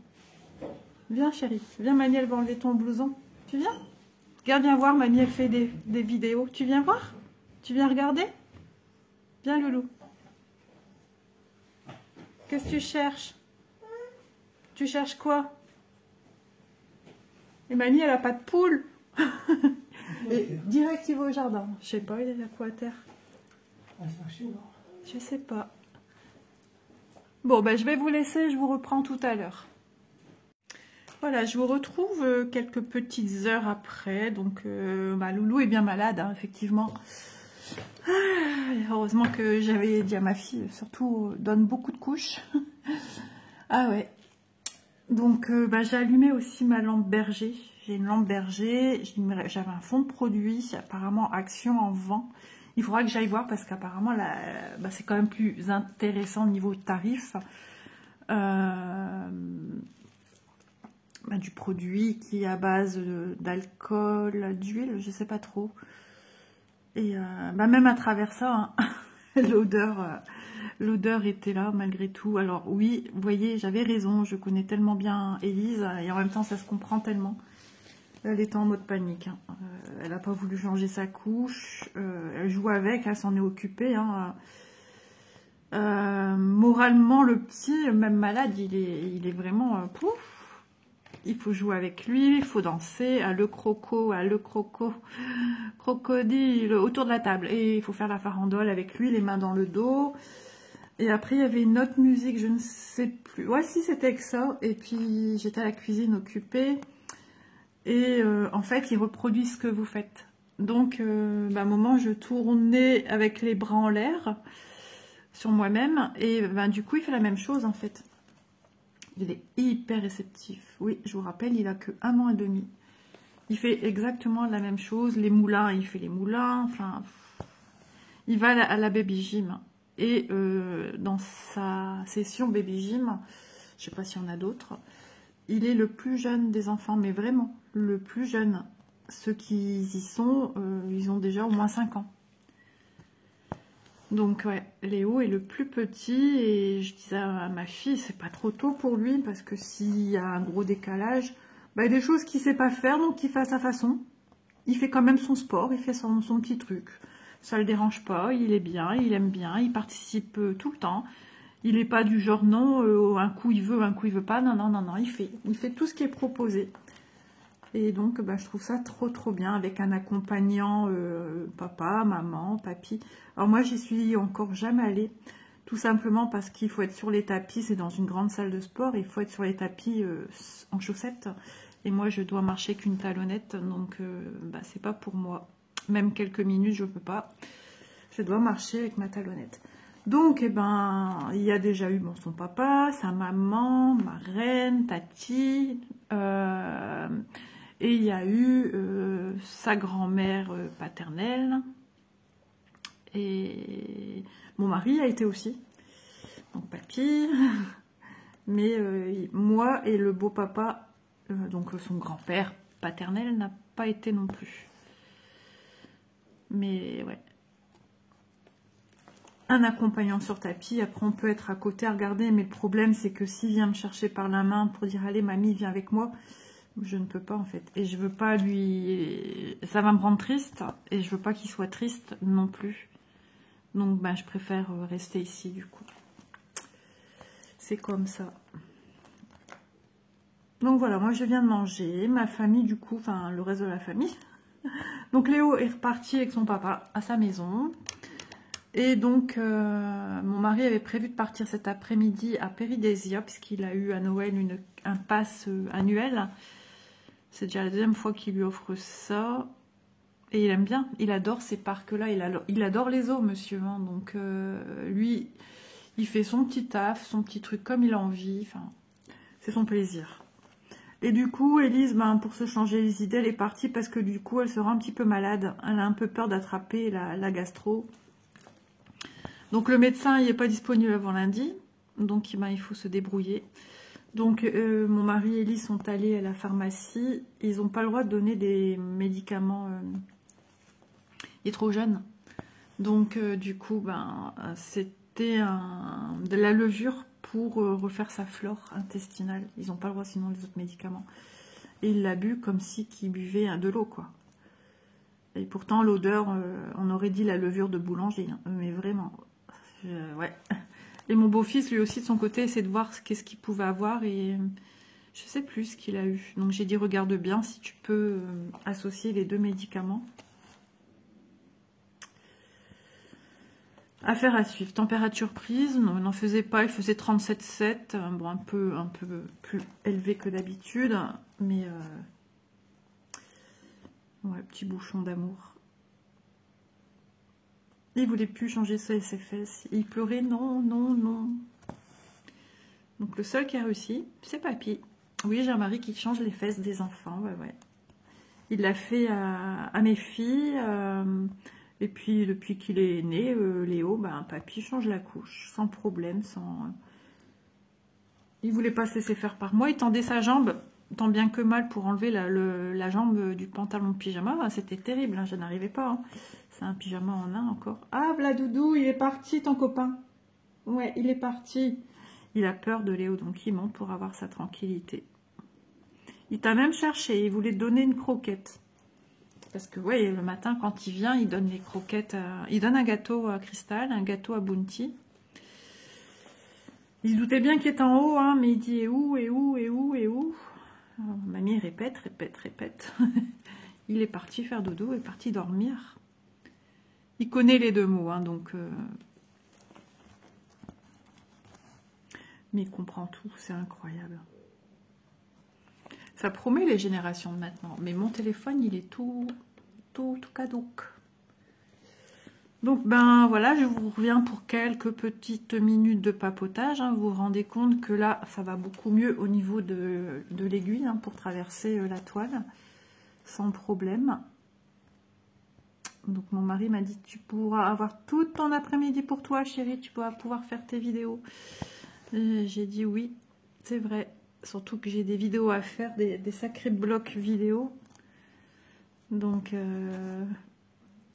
Viens chérie. Viens mamie, elle va enlever ton blouson. Tu viens? Regarde, viens voir, mamie, elle fait des vidéos. Tu viens voir? Tu viens regarder? Viens, Loulou. Qu'est-ce que tu cherches? Tu cherches quoi? Et mamie, elle a pas de poule. Et direct, il va au jardin. Je sais pas, il est à quoi à terre? Je sais pas. Bon, ben, je vais vous laisser, je vous reprends tout à l'heure. Voilà, je vous retrouve quelques petites heures après. Donc, Loulou est bien malade, hein, effectivement. Ah, heureusement que j'avais dit à ma fille, surtout, donne beaucoup de couches. Ah ouais. Donc, j'ai allumé aussi ma lampe berger. J'ai une lampe berger. J'avais un fond de produit, apparemment Action en vent. Il faudra que j'aille voir parce qu'apparemment, c'est quand même plus intéressant au niveau tarif. Du produit qui est à base d'alcool, d'huile, je sais pas trop. Et même à travers ça, hein, l'odeur était là malgré tout. Alors oui, vous voyez, j'avais raison, je connais tellement bien Élise et en même temps ça se comprend tellement. Elle est en mode panique. Hein. Elle n'a pas voulu changer sa couche. Elle joue avec, elle s'en est occupée. Hein. Moralement, le petit, même malade, il est vraiment pouf. Il faut jouer avec lui, il faut danser, le crocodile autour de la table. Et il faut faire la farandole avec lui, les mains dans le dos. Et après, il y avait une autre musique, je ne sais plus. Ouais, si, c'était avec ça. Et puis, j'étais à la cuisine occupée. Et en fait, il reproduit ce que vous faites. Donc, à un moment, je tournais avec les bras en l'air sur moi-même. Et du coup, il fait la même chose, en fait. Il est hyper réceptif. Oui, je vous rappelle, il a que 1 an et demi. Il fait exactement la même chose. Les moulins, il fait les moulins. Enfin, il va à la baby gym. Et dans sa session baby gym, je ne sais pas s'il y en a d'autres, il est le plus jeune des enfants, mais vraiment le plus jeune. Ceux qui y sont, ils ont déjà au moins 5 ans. Donc ouais, Léo est le plus petit et je disais à ma fille, c'est pas trop tôt pour lui parce que s'il y a un gros décalage, il y a des choses qu'il sait pas faire, donc il fait à sa façon. Il fait quand même son sport, il fait son petit truc. Ça le dérange pas, il est bien, il aime bien, il participe tout le temps. Il n'est pas du genre non, un coup il veut pas, non, il fait tout ce qui est proposé. Et donc, je trouve ça trop bien avec un accompagnant papa, maman, papy. Alors moi, j'y suis encore jamais allée, tout simplement parce qu'il faut être sur les tapis. C'est dans une grande salle de sport, il faut être sur les tapis en chaussettes. Et moi, je dois marcher qu'une talonnette, donc c'est pas pour moi. Même quelques minutes, je peux pas. Je dois marcher avec ma talonnette. Donc, eh ben, il y a déjà eu bon, son papa, sa maman, ma reine, Tati, et il y a eu sa grand-mère paternelle, et mon mari a été aussi, donc papy, mais moi et le beau-papa, donc son grand-père paternel n'a pas été non plus. Mais ouais. Un accompagnant sur tapis, après on peut être à côté à regarder, mais le problème c'est que s'il vient me chercher par la main pour dire allez mamie viens avec moi, je ne peux pas en fait, et je veux pas lui, ça va me rendre triste, et je veux pas qu'il soit triste non plus, donc ben je préfère rester ici du coup, c'est comme ça. Donc voilà, moi je viens de manger, ma famille du coup, enfin le reste de la famille, donc Léo est reparti avec son papa à sa maison. Et donc, mon mari avait prévu de partir cet après-midi à Péridésia, puisqu'il a eu à Noël un pass annuel. C'est déjà la deuxième fois qu'il lui offre ça. Et il aime bien, il adore ces parcs-là, il adore les eaux, monsieur. Hein. Donc, lui, il fait son petit taf, son petit truc comme il a envie. Enfin, c'est son plaisir. Et du coup, Élise, ben, pour se changer les idées, elle est partie parce que du coup, elle sera un petit peu malade. Elle a un peu peur d'attraper la gastro. Donc le médecin il n'est pas disponible avant lundi, donc ben, il faut se débrouiller. Donc mon mari et Ellie sont allés à la pharmacie, ils n'ont pas le droit de donner des médicaments, il est trop jeune. Donc du coup ben, c'était de la levure pour refaire sa flore intestinale. Ils n'ont pas le droit sinon les autres médicaments. Et il l'a bu comme si il buvait de l'eau quoi. Et pourtant l'odeur, on aurait dit la levure de boulanger, hein, mais vraiment... ouais. Et mon beau-fils, lui aussi, de son côté, essaie de voir qu'est-ce qu'il pouvait avoir et je sais plus ce qu'il a eu. Donc j'ai dit, regarde bien si tu peux associer les deux médicaments. Affaire à suivre. Température prise, non, il n'en faisait pas, il faisait 37,7, bon, un peu plus élevé que d'habitude, mais ouais, petit bouchon d'amour. Il voulait plus changer ses fesses. Il pleurait, non, non, non. Donc le seul qui a réussi, c'est papy. Oui, j'ai un mari qui change les fesses des enfants, ouais, ouais. Il l'a fait à mes filles. Et puis depuis qu'il est né, Léo, ben, papy change la couche, sans problème, sans... Il voulait pas se laisser faire par moi. Il tendait sa jambe, tant bien que mal, pour enlever la jambe du pantalon de pyjama. C'était terrible, hein, je n'arrivais pas. Hein. C'est un pyjama en un encore. Ah, Vla Doudou, il est parti ton copain. Ouais, il est parti. Il a peur de Léo, donc il monte pour avoir sa tranquillité. Il t'a même cherché, il voulait te donner une croquette. Parce que, ouais, le matin, quand il vient, il donne les croquettes. Il donne un gâteau à Cristal, un gâteau à Bounty. Il se doutait bien qu'il était en haut, hein, mais il dit et où, et où, et où, et où. Alors, mamie répète, répète, répète. Il est parti faire dodo, il est parti dormir. Il connaît les deux mots, hein, donc... Mais il comprend tout, c'est incroyable. Ça promet les générations de maintenant. Mais mon téléphone, il est tout caduc. Donc, ben voilà, je vous reviens pour quelques petites minutes de papotage. Hein. Vous vous rendez compte que là, ça va beaucoup mieux au niveau de l'aiguille hein, pour traverser la toile sans problème. Donc, mon mari m'a dit, tu pourras avoir tout ton après-midi pour toi, chérie. Tu pourras pouvoir faire tes vidéos. J'ai dit oui, c'est vrai. Surtout que j'ai des vidéos à faire, des sacrés blocs vidéo. Donc,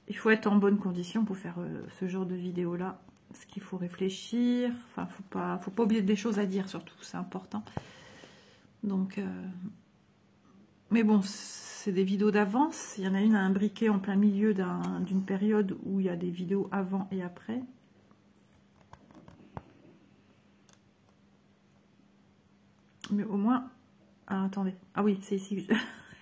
il faut être en bonne condition pour faire ce genre de vidéo-là. Parce qu'il faut réfléchir. Enfin, faut pas oublier des choses à dire, surtout. C'est important. Donc, mais bon, c'est des vidéos d'avance. Il y en a une à imbriquer en plein milieu d'une période où il y a des vidéos avant et après. Mais au moins... Ah, attendez. Ah oui, c'est ici.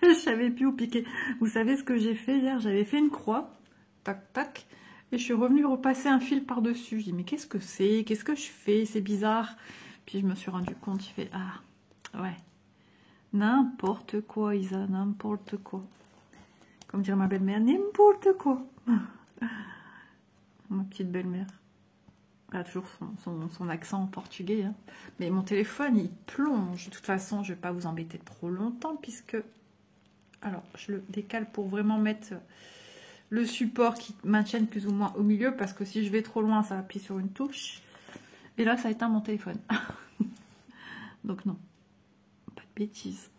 Je savais plus où piquer. Vous savez ce que j'ai fait hier? J'avais fait une croix. Tac, tac. Et je suis revenue repasser un fil par-dessus. Je dis, mais qu'est-ce que c'est? Qu'est-ce que je fais? C'est bizarre. Puis je me suis rendu compte. Je fais, ah, ouais. N'importe quoi, Isa. N'importe quoi. Comme dirait ma belle-mère, n'importe quoi. ma petite belle-mère. Elle a toujours son accent portugais. Hein. Mais mon téléphone, il plonge. De toute façon, je ne vais pas vous embêter trop longtemps, puisque... Alors, je le décale pour vraiment mettre le support qui maintienne plus ou moins au milieu, parce que si je vais trop loin, ça appuie sur une touche. Et là, ça éteint mon téléphone. Donc non, pas de bêtises.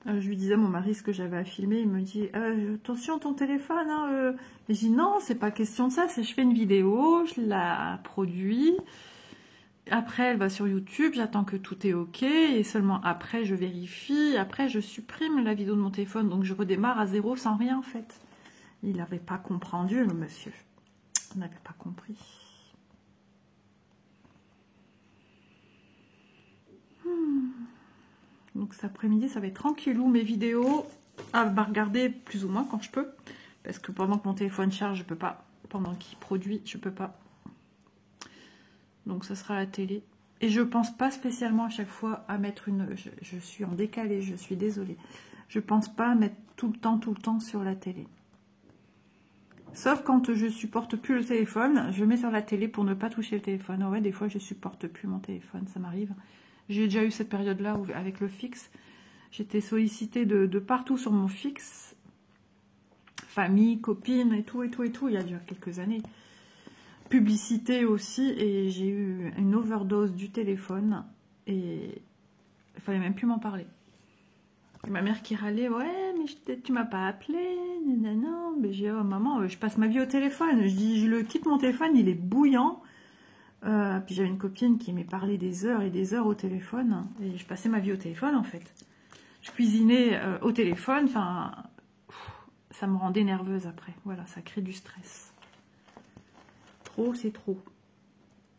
Je lui disais à mon mari ce que j'avais à filmer, il me dit attention ton téléphone. Hein, Et je dis non, c'est pas question de ça, c'est je fais une vidéo, je la produis. Après, elle va sur YouTube, j'attends que tout est ok, et seulement après, je vérifie. Après, je supprime la vidéo de mon téléphone, donc je redémarre à zéro sans rien en fait. Il n'avait pas compris, le monsieur. Il n'avait pas compris. Donc cet après-midi, ça va être tranquillou, mes vidéos à regarder plus ou moins quand je peux. Parce que pendant que mon téléphone charge, je peux pas. Pendant qu'il produit, je peux pas. Donc ça sera la télé. Et je pense pas spécialement à chaque fois à mettre une... Je suis en décalé, je suis désolée. Je pense pas à mettre tout le temps sur la télé. Sauf quand je supporte plus le téléphone, je mets sur la télé pour ne pas toucher le téléphone. Ouais, des fois je supporte plus mon téléphone, ça m'arrive. J'ai déjà eu cette période-là avec le fixe. J'étais sollicitée de partout sur mon fixe. Famille, copines et tout, il y a déjà quelques années. Publicité aussi, et j'ai eu une overdose du téléphone. Et il fallait même plus m'en parler. Et ma mère qui râlait, ouais, mais tu m'as pas appelé, non, mais j'ai dit, oh maman, je passe ma vie au téléphone. Je dis, je le quitte mon téléphone, il est bouillant. Puis j'avais une copine qui m'est parlé des heures et des heures au téléphone, et je passais ma vie au téléphone en fait. Je cuisinais au téléphone, enfin, ça me rendait nerveuse après. Voilà, ça crée du stress. Trop, c'est trop.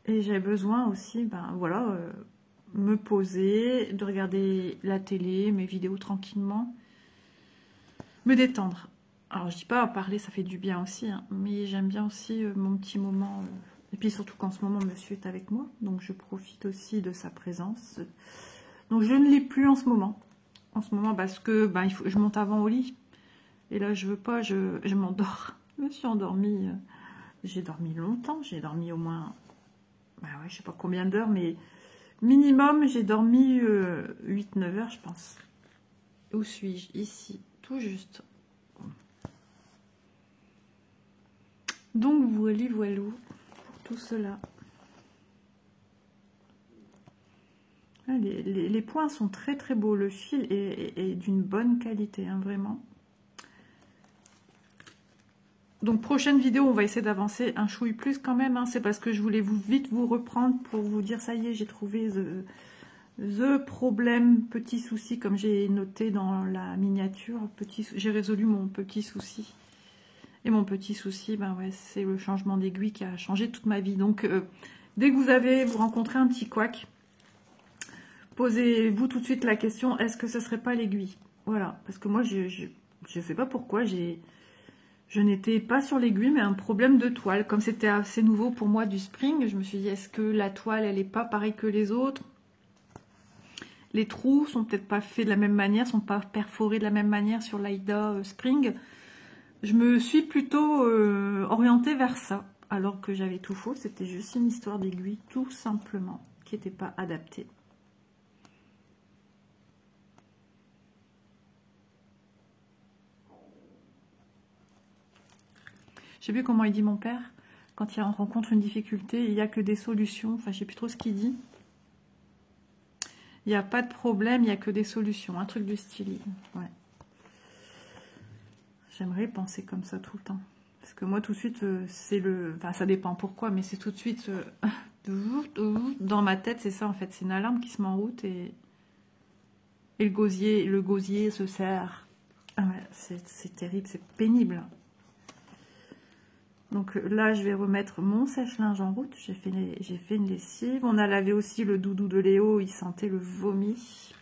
Et j'ai besoin aussi, ben voilà, me poser, de regarder la télé, mes vidéos tranquillement, me détendre. Alors je dis pas parler, ça fait du bien aussi, hein, mais j'aime bien aussi mon petit moment. Et puis surtout qu'en ce moment, monsieur est avec moi, donc je profite aussi de sa présence. Donc je ne l'ai plus en ce moment. En ce moment, parce que ben, je monte avant au lit. Et là, je veux pas, je m'endors. Je me suis endormie. J'ai dormi longtemps. J'ai dormi au moins, ben ouais, je sais pas combien d'heures, mais minimum, j'ai dormi 8-9 heures, je pense. Où suis-je? Ici, tout juste. Donc, voilou. Tout cela. Les points sont très très beaux. Le fil est d'une bonne qualité, hein, vraiment. Donc prochaine vidéo, on va essayer d'avancer un chouille plus quand même. Hein. C'est parce que je voulais vite vous reprendre pour vous dire ça y est, j'ai trouvé the problème, petit souci, comme j'ai noté dans la miniature. J'ai résolu mon petit souci. Et mon petit souci, ben ouais, c'est le changement d'aiguille qui a changé toute ma vie. Donc, dès que vous rencontrez un petit couac, posez-vous tout de suite la question, est-ce que ce serait pas l'aiguille? Voilà, parce que moi, je sais pas pourquoi, je n'étais pas sur l'aiguille, mais un problème de toile. Comme c'était assez nouveau pour moi du spring, je me suis dit, est-ce que la toile, elle n'est pas pareille que les autres? Les trous sont peut-être pas faits de la même manière, sont pas perforés de la même manière sur l'Aida Spring. Je me suis plutôt orientée vers ça, alors que j'avais tout faux. C'était juste une histoire d'aiguille, tout simplement, qui n'était pas adaptée. Je sais plus comment il dit mon père. Quand il rencontre une difficulté, il n'y a que des solutions. Enfin, je sais plus trop ce qu'il dit. Il n'y a pas de problème, il n'y a que des solutions. Un truc du style. Ouais. J'aimerais penser comme ça tout le temps. Parce que moi, tout de suite, c'est le... Enfin, ça dépend pourquoi, mais c'est tout de suite... dans ma tête, c'est ça, en fait. C'est une alarme qui se met en route et le gosier se serre. Ah ouais, c'est terrible, c'est pénible. Donc là, je vais remettre mon sèche-linge en route. J'ai fait une lessive. On a lavé aussi le doudou de Léo. Il sentait le vomi.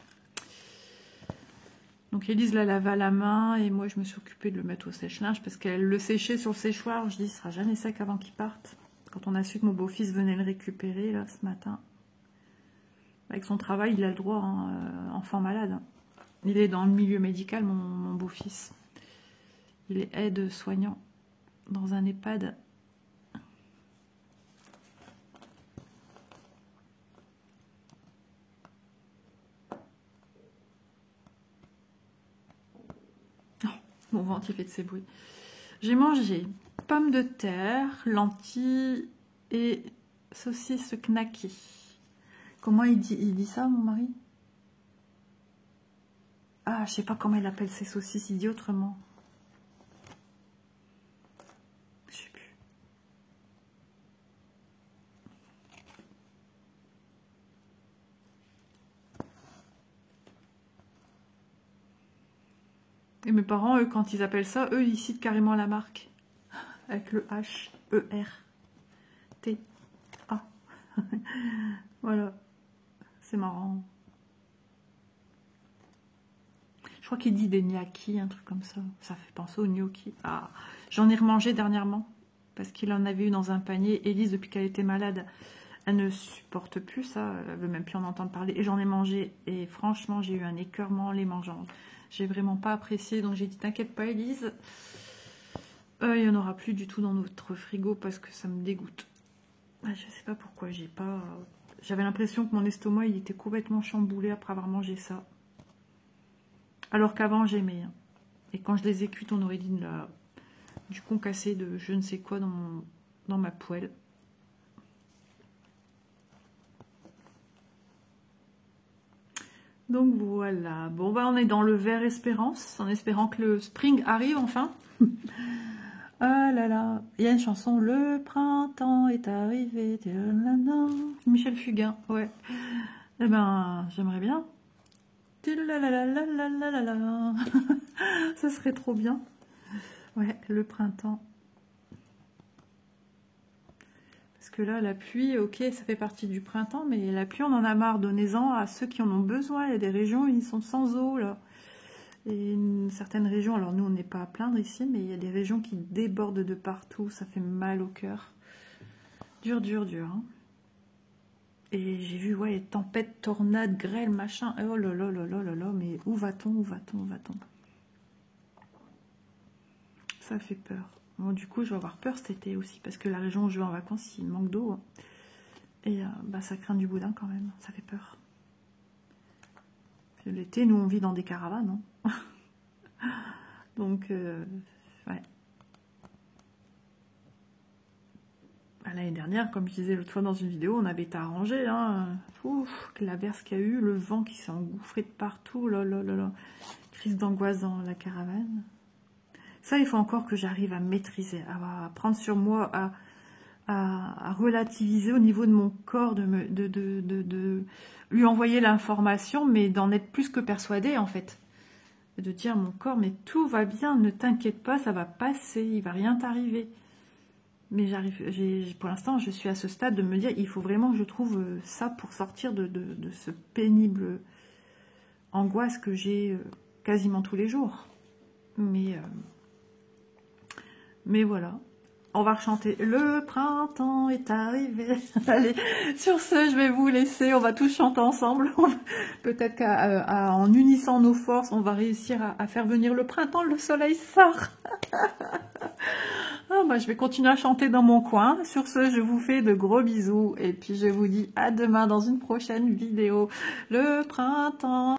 Donc Élise l'a lavé à la main. Et moi, je me suis occupée de le mettre au sèche-linge. Parce qu'elle le séchait sur le séchoir. Je dis, il ne sera jamais sec avant qu'il parte. Quand on a su que mon beau-fils venait le récupérer, là, ce matin. Avec son travail, il a le droit, hein, enfant malade. Il est dans le milieu médical, mon beau-fils. Il est aide-soignant dans un EHPAD. Oh, mon ventre, il fait de ces bruits. J'ai mangé pommes de terre, lentilles et saucisses knacky. Comment il dit ça, mon mari? Ah, je sais pas comment il appelle ces saucisses, il dit autrement. Je sais plus. Et mes parents, eux, quand ils appellent ça, eux, ils citent carrément la marque. Avec le H, E-R-T-A. Voilà. C'est marrant. Je crois qu'il dit des gnocchis, un truc comme ça. Ça fait penser aux gnocchis. Ah, j'en ai remangé dernièrement. Parce qu'il en avait eu dans un panier. Élise, depuis qu'elle était malade, elle ne supporte plus ça. Elle veut même plus en entendre parler. Et j'en ai mangé. Et franchement, j'ai eu un écœurement en les mangeant. J'ai vraiment pas apprécié. Donc j'ai dit, t'inquiète pas, Élise. Il n'y en aura plus du tout dans notre frigo parce que ça me dégoûte. Je sais pas pourquoi j'ai pas... J'avais l'impression que mon estomac il était complètement chamboulé après avoir mangé ça. Alors qu'avant j'aimais. Et quand je les ai cuites, on aurait dit du concassé de je ne sais quoi dans ma poêle. Donc voilà. Bon bah on est dans le vert espérance, en espérant que le spring arrive enfin. Ah là là, il y a une chanson, le printemps est arrivé, Michel Fugain, ouais. Eh ben, j'aimerais bien. Ça serait trop bien. Ouais, le printemps. Parce que là, la pluie, ok, ça fait partie du printemps, mais la pluie, on en a marre. Donnez-en à ceux qui en ont besoin. Il y a des régions, ils sont sans eau, là. Et certaines régions, alors nous on n'est pas à plaindre ici, mais il y a des régions qui débordent de partout, ça fait mal au cœur. Dur, dur, dur. Hein. Et j'ai vu, ouais, tempêtes, tornades, grêle, machin. Oh là là là là là là, mais où va-t-on, où va-t-on, où va-t-on? Ça fait peur. Bon, du coup, je vais avoir peur cet été aussi, parce que la région où je vais en vacances, il manque d'eau. Hein. Et bah, ça craint du boudin quand même, ça fait peur. L'été, nous on vit dans des caravanes. Hein. Donc, ouais. L'année dernière, comme je disais l'autre fois dans une vidéo, on avait été arrangé. Hein. Ouf, l'averse qu'il y a eu, le vent qui s'est engouffré de partout. Là, là, là, là. Crise d'angoisse dans la caravane. Ça, il faut encore que j'arrive à maîtriser, à prendre sur moi, à relativiser au niveau de mon corps, de lui envoyer l'information, mais d'en être plus que persuadée, en fait. De dire à mon corps, mais tout va bien, ne t'inquiète pas, ça va passer, il va rien t'arriver. Mais pour l'instant, je suis à ce stade de me dire, il faut vraiment que je trouve ça pour sortir de ce pénible angoisse que j'ai quasiment tous les jours. Mais voilà. On va rechanter. Le printemps est arrivé. Allez, sur ce, je vais vous laisser. On va tous chanter ensemble. Peut-être qu'en unissant nos forces, on va réussir à faire venir le printemps. Le soleil sort. Ah, bah, je vais continuer à chanter dans mon coin. Sur ce, je vous fais de gros bisous. Et puis, je vous dis à demain dans une prochaine vidéo. Le printemps.